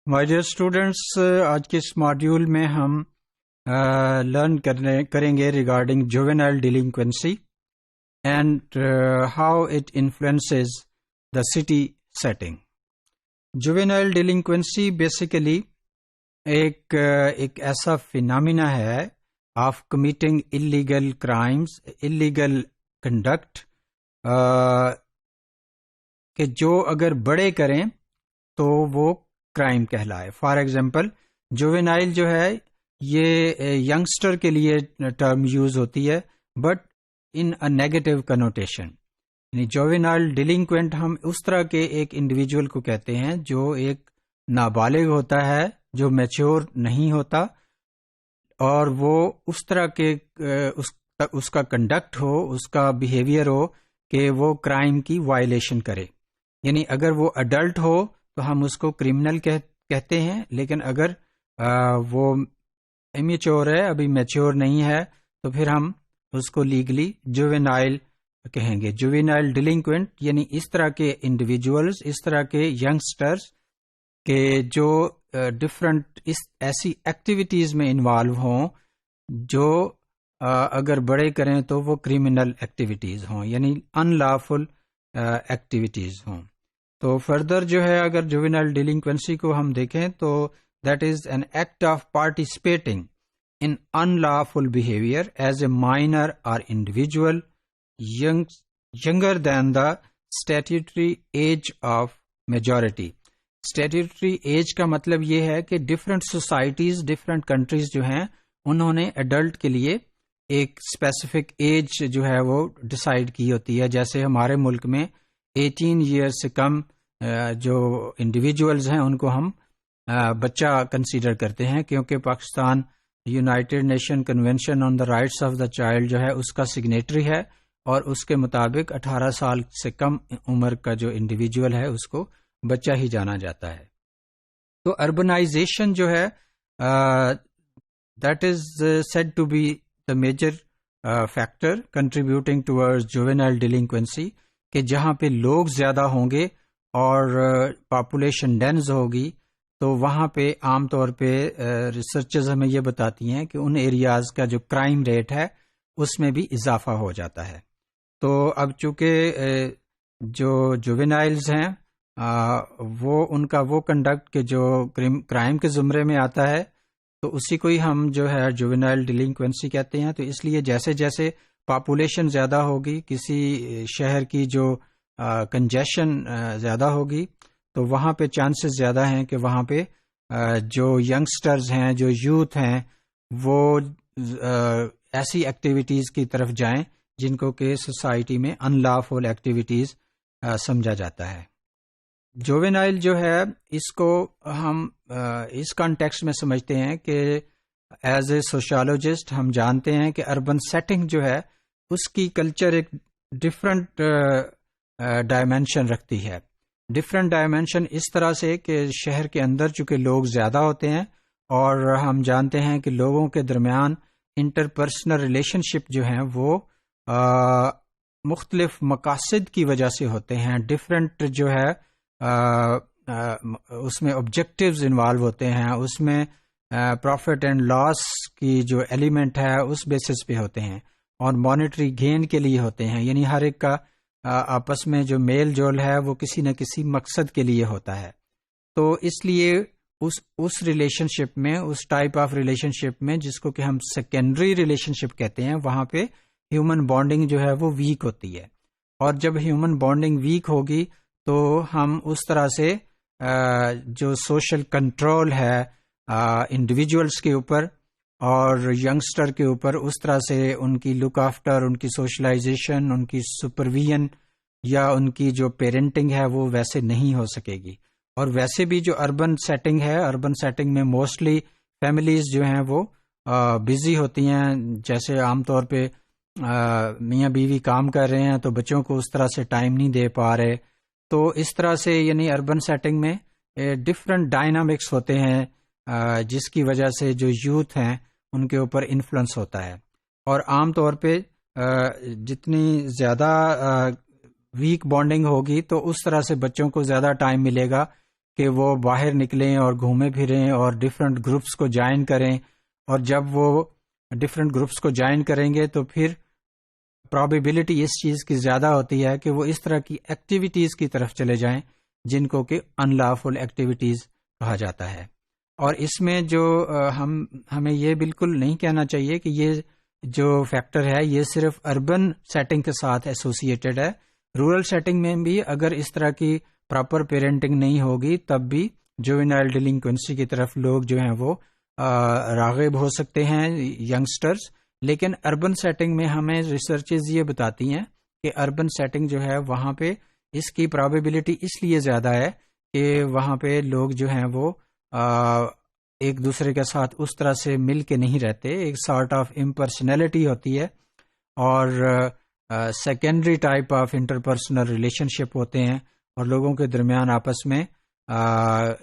My dear students, آج کے اس module میں ہم لرن کریں گے regarding juvenile delinquency and how it influences the city setting. Juvenile delinquency basically ایک ایسا فینامنا ہے of committing illegal crimes, illegal conduct, کہ جو اگر بڑے کریں تو وہ کرائم کہلائے. فار ایگزامپل جووینائل جو ہے یہ ینگسٹر کے لیے ٹرم یوز ہوتی ہے but in a negative connotation. یعنی جووینائل ڈیلنکوینٹ ہم اس طرح کے ایک انڈیویجول کو کہتے ہیں جو ایک نابالغ ہوتا ہے، جو میچور نہیں ہوتا، اور وہ اس طرح کے اس کا کنڈکٹ ہو، اس کا بیہیویئر ہو کہ وہ کرائم کی وائلیشن کرے. یعنی اگر وہ اڈلٹ ہو تو ہم اس کو کرمنل کہتے ہیں، لیکن اگر وہ امیچور ہے، ابھی میچور نہیں ہے، تو پھر ہم اس کو لیگلی جووینائل کہیں گے. جووینائل ڈیلنکوینٹ یعنی اس طرح کے انڈیویجولز، اس طرح کے ینگسٹرز کہ جو ڈفرنٹ ایسی ایکٹیویٹیز میں انوالو ہوں جو اگر بڑے کریں تو وہ کرمنل ایکٹیویٹیز ہوں، یعنی ان لافل ایکٹیویٹیز ہوں. تو فردر جو ہے اگر جووینائل ڈیلنکوینسی کو ہم دیکھیں تو that is an act of participating in in lawful behaviour as a minor اور individual younger than the statutory age of majority. Statutory age کا مطلب یہ ہے کہ ڈفرینٹ سوسائٹیز، ڈفرینٹ کنٹریز جو ہیں انہوں نے ایڈلٹ کے لیے ایک اسپیسیفک ایج جو ہے وہ ڈیسائیڈ کی ہوتی ہے. جیسے ہمارے ملک میں 18 ایئر سے کم جو انڈیویجولز ہیں ان کو ہم بچہ کنسیڈر کرتے ہیں، کیونکہ Pakistan United nation convention on the rights of the child جو ہے اس کا سگنیٹری ہے، اور اس کے مطابق 18 سال سے کم عمر کا جو انڈیویجول ہے اس کو بچہ ہی جانا جاتا ہے. تو اربنائزیشن جو ہے that is said to be the major factor contributing towards juvenile delinquency, کہ جہاں پہ لوگ زیادہ ہوں گے اور پاپولیشن ڈینس ہوگی تو وہاں پہ عام طور پہ ریسرچز ہمیں یہ بتاتی ہیں کہ ان ایریاز کا جو کرائم ریٹ ہے اس میں بھی اضافہ ہو جاتا ہے. تو اب چونکہ جو جووینائلز ہیں وہ ان کا وہ کنڈکٹ کہ جو کرائم کے زمرے میں آتا ہے تو اسی کو ہی ہم جو ہے جووینائل ڈیلنکوینسی کہتے ہیں. تو اس لیے جیسے جیسے پاپولیشن زیادہ ہوگی، کسی شہر کی جو کنجیشن زیادہ ہوگی، تو وہاں پہ چانسز زیادہ ہیں کہ وہاں پہ جو ینگسٹرز ہیں، جو یوتھ ہیں، وہ ایسی ایکٹیویٹیز کی طرف جائیں جن کو کہ سوسائٹی میں ان لافل ایکٹیویٹیز سمجھا جاتا ہے. جووینائل جو ہے اس کو ہم اس کانٹیکسٹ میں سمجھتے ہیں کہ ایز اے سوشالوجسٹ ہم جانتے ہیں کہ اربن سیٹنگ جو ہے اس کی کلچر ایک ڈفرینٹ ڈائمینشن رکھتی ہے. ڈفرینٹ ڈائمینشن اس طرح سے کہ شہر کے اندر چونکہ لوگ زیادہ ہوتے ہیں اور ہم جانتے ہیں کہ لوگوں کے درمیان انٹرپرسنل ریلیشن شپ جو ہیں وہ مختلف مقاصد کی وجہ سے ہوتے ہیں. ڈفرینٹ جو ہے اس میں آبجیکٹیوز انوالو ہوتے ہیں، اس میں پروفٹ اینڈ لاس کی جو ایلیمنٹ ہے اس بیسس پہ ہوتے ہیں، اور مانیٹری گین کے لیے ہوتے ہیں. یعنی ہر ایک کا آپس میں جو میل جول ہے وہ کسی نہ کسی مقصد کے لیے ہوتا ہے. تو اس لیے اس ریلیشن شپ میں، اس ٹائپ آف ریلیشن شپ میں جس کو کہ ہم سیکنڈری ریلیشن شپ کہتے ہیں، وہاں پہ ہیومن بانڈنگ جو ہے وہ ویک ہوتی ہے. اور جب ہیومن بانڈنگ ویک ہوگی تو ہم اس طرح سے جو سوشل کنٹرول ہے انڈیویجولز کے اوپر اور ینگسٹر کے اوپر، اس طرح سے ان کی لک آفٹر، ان کی سوشلائزیشن، ان کی سپرویژن یا ان کی جو پیرنٹنگ ہے وہ ویسے نہیں ہو سکے گی. اور ویسے بھی جو اربن سیٹنگ ہے، اربن سیٹنگ میں موسٹلی فیملیز جو ہیں وہ بزی ہوتی ہیں. جیسے عام طور پہ میاں بیوی کام کر رہے ہیں تو بچوں کو اس طرح سے ٹائم نہیں دے پا رہے. تو اس طرح سے یعنی اربن سیٹنگ میں ڈفرینٹ ڈائنامکس ہوتے ہیں جس کی وجہ سے جو یوتھ ہیں ان کے اوپر انفلوئنس ہوتا ہے. اور عام طور پہ جتنی زیادہ ویک بانڈنگ ہوگی تو اس طرح سے بچوں کو زیادہ ٹائم ملے گا کہ وہ باہر نکلیں اور گھومے پھریں اور ڈفرینٹ گروپس کو جوائن کریں، اور جب وہ ڈفرینٹ گروپس کو جوائن کریں گے تو پھر پرابیبلٹی اس چیز کی زیادہ ہوتی ہے کہ وہ اس طرح کی ایکٹیویٹیز کی طرف چلے جائیں جن کو کہ ان لافل ایکٹیویٹیز کہا جاتا ہے۔ اور اس میں جو ہمیں یہ بالکل نہیں کہنا چاہیے کہ یہ جو فیکٹر ہے یہ صرف اربن سیٹنگ کے ساتھ ایسوسیٹڈ ہے، رورل سیٹنگ میں بھی اگر اس طرح کی پراپر پیرنٹنگ نہیں ہوگی تب بھی جوینائل ڈیلنکوینسی کی طرف لوگ جو ہیں وہ راغب ہو سکتے ہیں، ینگسٹرز۔ لیکن اربن سیٹنگ میں ہمیں ریسرچز یہ بتاتی ہیں کہ اربن سیٹنگ جو ہے وہاں پہ اس کی پرابیبلٹی اس لیے زیادہ ہے کہ وہاں پہ لوگ جو ہیں وہ ایک دوسرے کے ساتھ اس طرح سے مل کے نہیں رہتے، ایک سارٹ آف امپرسنالٹی ہوتی ہے، اور secondary type of interpersonal relationship ہوتے ہیں، اور لوگوں کے درمیان آپس میں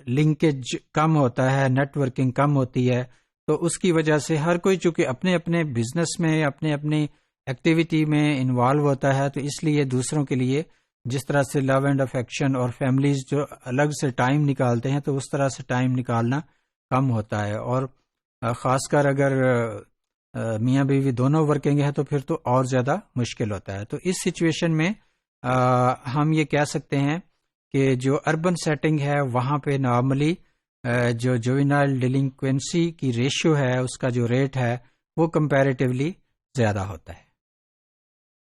لنکیج کم ہوتا ہے، نیٹ ورکنگ کم ہوتی ہے۔ تو اس کی وجہ سے ہر کوئی چونکہ اپنے اپنے بزنس میں اپنے اپنی ایکٹیویٹی میں انوالو ہوتا ہے، تو اس لیے دوسروں کے لیے جس طرح سے لو اینڈ افیکشن اور فیملیز جو الگ سے ٹائم نکالتے ہیں تو اس طرح سے ٹائم نکالنا کم ہوتا ہے، اور خاص کر اگر میاں بیوی دونوں ورکنگ ہے تو پھر تو اور زیادہ مشکل ہوتا ہے۔ تو اس سچویشن میں ہم یہ کہہ سکتے ہیں کہ جو اربن سیٹنگ ہے وہاں پہ نارملی جو جوینائل ڈیلنکوینسی کی ریشیو ہے، اس کا جو ریٹ ہے وہ کمپیریٹیولی زیادہ ہوتا ہے۔